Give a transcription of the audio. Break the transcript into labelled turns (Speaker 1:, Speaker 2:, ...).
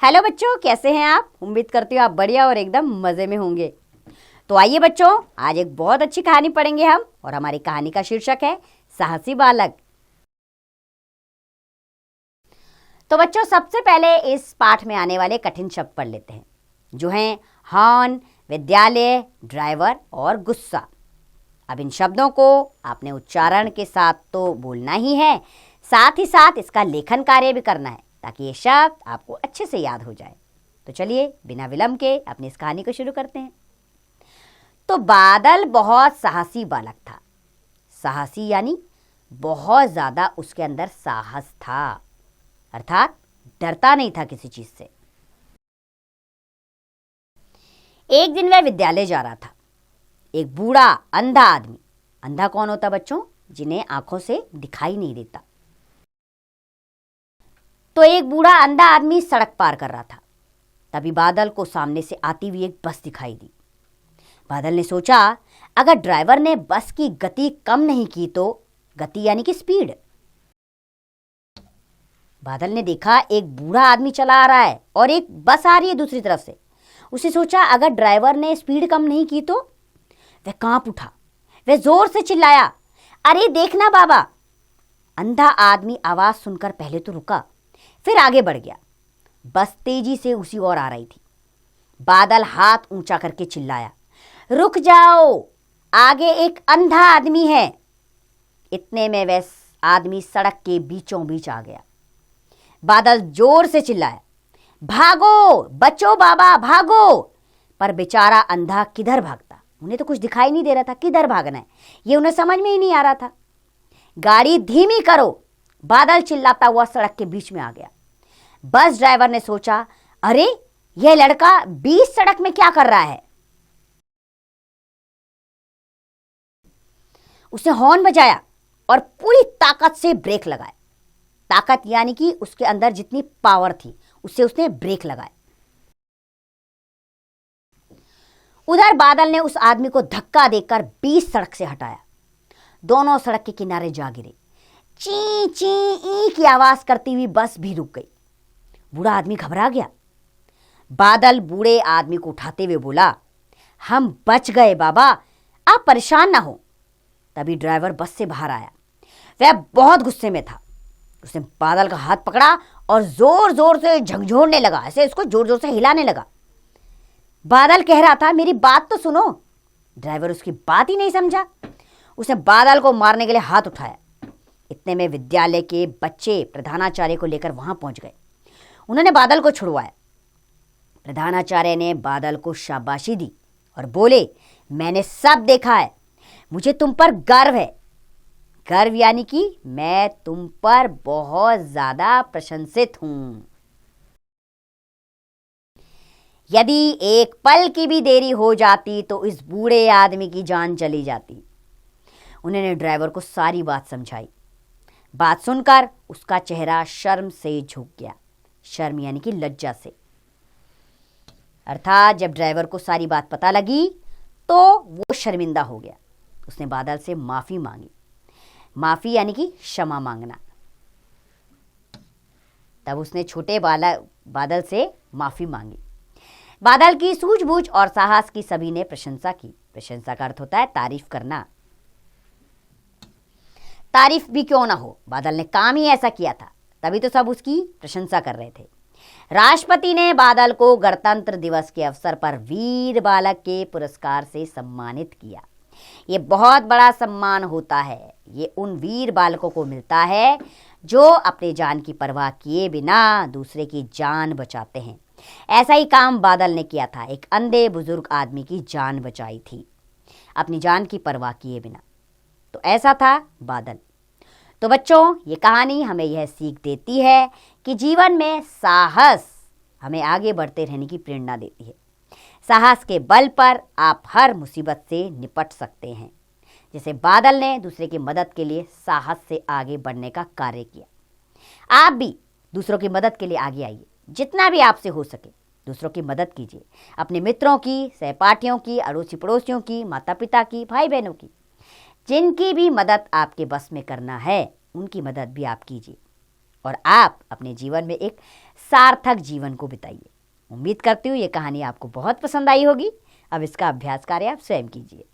Speaker 1: Hello बच्चों, कैसे हैं आप। उम्मीद करती हूँ आप बढ़िया और एकदम मज़े में होंगे। तो आइए बच्चों, आज एक बहुत अच्छी कहानी पढ़ेंगे हम और हमारी कहानी का शीर्षक है साहसी बालक। तो बच्चों, सबसे पहले इस पाठ में आने वाले कठिन शब्द पढ़ लेते हैं, जो हैं हॉर्न, विद्यालय, ड्राइवर और गुस्सा। अब इन शब्दों को आपने उच्चारण के साथ तो बोलना ही है, साथ ही साथ इसका लेखन कार्य भी करना है ताकि ये शब्द आपको अच्छे से याद हो जाए। तो चलिए बिना विलंब के अपनी इस कहानी को शुरू करते हैं। तो बादल बहुत साहसी बालक था। साहसी यानी बहुत ज़्यादा उसके अंदर साहस था, अर्थात डरता नहीं था किसी चीज़ से। एक दिन वह विद्यालय जा रहा था। एक बूढ़ा अंधा आदमी, अंधा कौन होता बच्चों? जिन्हें आंखों से दिखाई नहीं देता। तो एक बूढ़ा अंधा आदमी सड़क पार कर रहा था। तभी बादल को सामने से आती हुई एक बस दिखाई दी। बादल ने सोचा, अगर ड्राइवर ने बस की गति कम नहीं की तो, गति यानी कि स्पीड। बादल ने देखा एक बूढ़ा आदमी चला आ रहा है और एक बस आ रही है दूसरी तरफ से। उसे सोचा, अगर ड्राइवर ने स्पीड कम नहीं की तो। वह कांप उठा। वह जोर से चिल्लाया, अरे देखना बाबा। अंधा आदमी आवाज सुनकर पहले तो रुका, फिर आगे बढ़ गया। बस तेजी से उसी ओर आ रही थी। बादल हाथ ऊंचा करके चिल्लाया, रुक जाओ, आगे एक अंधा आदमी है। इतने में वह आदमी सड़क के बीचों बीच आ गया। बादल जोर से चिल्लाया, भागो बचो बाबा, भागो। पर बेचारा अंधा किधर भागता? उन्हें तो कुछ दिखाई नहीं दे रहा था, किधर भागना है ये उन्हें समझ में ही नहीं आ रहा था। गाड़ी धीमी करो, बादल चिल्लाता हुआ सड़क के बीच में आ गया। बस ड्राइवर ने सोचा, अरे यह लड़का बीच सड़क में क्या कर रहा है। उसने हॉर्न बजाया और पूरी ताकत से ब्रेक लगाए। ताकत यानी कि उसके अंदर जितनी पावर थी उससे उसने ब्रेक लगाए। उधर बादल ने उस आदमी को धक्का देकर बीच सड़क से हटाया। दोनों सड़क के किनारे जा गिरे। ची ची ई की आवाज करती हुई बस भी रुक गई। बूढ़ा आदमी घबरा गया। बादल बूढ़े आदमी को उठाते हुए बोला, हम बच गए बाबा, आप परेशान ना हो। तभी ड्राइवर बस से बाहर आया। वह बहुत गुस्से में था। उसने बादल का हाथ पकड़ा और जोर जोर से झकझोरने लगा, ऐसे इसको जोर जोर से हिलाने लगा। बादल कह रहा था, मेरी बात तो सुनो। ड्राइवर उसकी बात ही नहीं समझा। उसने बादल को मारने के लिए हाथ उठाया। इतने में विद्यालय के बच्चे प्रधानाचार्य को लेकर वहां पहुंच गए। उन्होंने बादल को छुड़वाया। प्रधानाचार्य ने बादल को शाबाशी दी और बोले, मैंने सब देखा है, मुझे तुम पर गर्व है। गर्व यानी कि मैं तुम पर बहुत ज्यादा प्रशंसित हूं। यदि एक पल की भी देरी हो जाती तो इस बूढ़े आदमी की जान चली जाती। उन्होंने ड्राइवर को सारी बात समझाई। बात सुनकर उसका चेहरा शर्म से झुक गया। शर्म यानी कि लज्जा से। अर्थात जब ड्राइवर को सारी बात पता लगी तो वो शर्मिंदा हो गया। उसने बादल से माफी मांगी। माफी यानी कि क्षमा मांगना। तब उसने छोटे बादल से माफी मांगी। बादल की सूझबूझ और साहस की सभी ने प्रशंसा की। प्रशंसा का अर्थ होता है तारीफ करना। तारीफ भी क्यों ना हो, बादल ने काम ही ऐसा किया था, तभी तो सब उसकी प्रशंसा कर रहे थे। राष्ट्रपति ने बादल को गणतंत्र दिवस के अवसर पर वीर बालक के पुरस्कार से सम्मानित किया। ये बहुत बड़ा सम्मान होता है। ये उन वीर बालकों को मिलता है जो अपने जान की परवाह किए बिना दूसरे की जान बचाते हैं। ऐसा ही काम बादल ने किया था। एक अंधे बुजुर्ग आदमी की जान बचाई थी, अपनी जान की परवाह किए बिना। तो ऐसा था बादल। तो बच्चों, ये कहानी हमें यह सीख देती है कि जीवन में साहस हमें आगे बढ़ते रहने की प्रेरणा देती है। साहस के बल पर आप हर मुसीबत से निपट सकते हैं। जैसे बादल ने दूसरे की मदद के लिए साहस से आगे बढ़ने का कार्य किया। आप भी दूसरों की मदद के लिए आगे आइए। जितना भी आपसे हो सके दूसरों की मदद कीजिए। अपने मित्रों की, सहपाठियों की, अड़ोसी पड़ोसियों की, माता पिता की, भाई बहनों की, जिनकी भी मदद आपके बस में करना है उनकी मदद भी आप कीजिए। और आप अपने जीवन में एक सार्थक जीवन को बिताइए। उम्मीद करती हूँ ये कहानी आपको बहुत पसंद आई होगी। अब इसका अभ्यास कार्य आप स्वयं कीजिए।